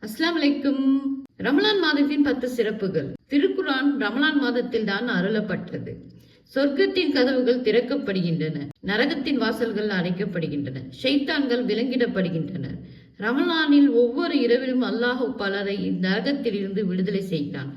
அஸ்ஸலாமு அலைக்கும். ரமலான் மாதத்தின் 10 சிறப்புகள். திருக்குர்ஆன் ரமலான் மாதத்தில் தான் அருளப்பட்டது. சொர்க்கத்தின் கதவுகள் திறக்கப்படுகின்றன, நரகத்தின் வாசல்கள் அடைக்கப்படுகின்றன, ஷைத்தான்கள் விலங்கிடப்படுகின்றனர். ரமலானில் ஒவ்வொரு இரவிலும் அல்லாஹ் பலரை நரகத்திலிருந்து விடுதலை செய்கிறான்.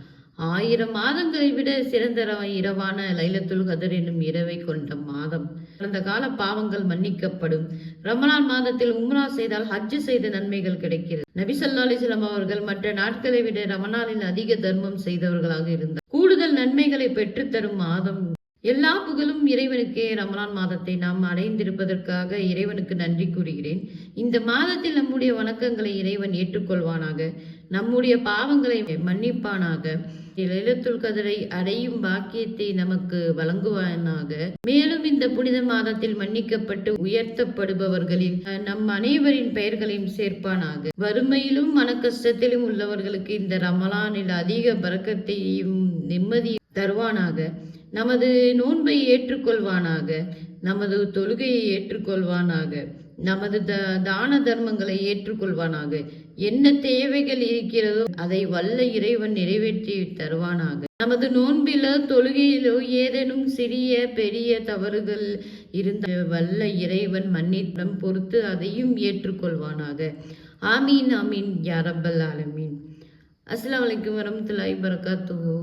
1000 மாதங்களை விட சிறந்த இரவான லைலத்துல் கத்ர் என்னும் இரவை கொண்ட மாதம். கடந்த கால பாவங்கள் மன்னிக்கப்படும். ரமலான் மாதத்தில் உம்ரா செய்தால் ஹஜ் செய்த நன்மைகள் கிடைக்கிறது. நபி ஸல்லல்லாஹு அலைஹி வஸல்லம் அவர்கள் மற்ற நாட்களை விட ரமலானில் அதிக தர்மம் செய்தவர்களாக இருந்தார். கூடுதல் நன்மைகளை பெற்றுத்தரும் மாதம். எல்லா புகழும் இறைவனுக்கே. ரமலான் மாதத்தை நாம் அடைந்திருப்பதற்காக இறைவனுக்கு நன்றி கூறுகிறேன். இந்த மாதத்தில் நம்முடைய வணக்கங்களை இறைவன் ஏற்றுக்கொள்வானாக, நம்முடைய பாவங்களை மன்னிப்பானாக, லைலத்துல் கத்ரை அடையும் பாக்கியத்தை நமக்கு வழங்குவானாக. மேலும் இந்த புனித மாதத்தில் மன்னிக்கப்பட்டு உயர்த்தப்படுபவர்களில் நம் அனைவரின் பெயர்களையும் சேர்ப்பானாக. வறுமையிலும் மன கஷ்டத்திலும் உள்ளவர்களுக்கு இந்த ரமலானில் அதிக பரக்கத்தையும் நிம்மதியும் தருவானாக. நமது நோன்பை ஏற்றுக்கொள்வானாக, நமது தொழுகையை ஏற்றுக்கொள்வானாக, நமது தான தர்மங்களை ஏற்றுக்கொள்வானாக. என்ன தேவைகள் இருக்கிறதோ அதை வல்ல இறைவன் நிறைவேற்றி தருவானாக. நமது நோன்பிலோ தொழுகையிலோ ஏதேனும் சிறிய பெரிய தவறுகள் இருந்த வல்ல இறைவன் மன்னித்தம் பொறுத்து அதையும் ஏற்றுக்கொள்வானாக. ஆமீன் ஆமீன் யா ரப்பல் ஆலமீன். அஸ்ஸலாமு அலைக்கும் வரஹ்மத்துல்லாஹி வபரகாத்துஹு.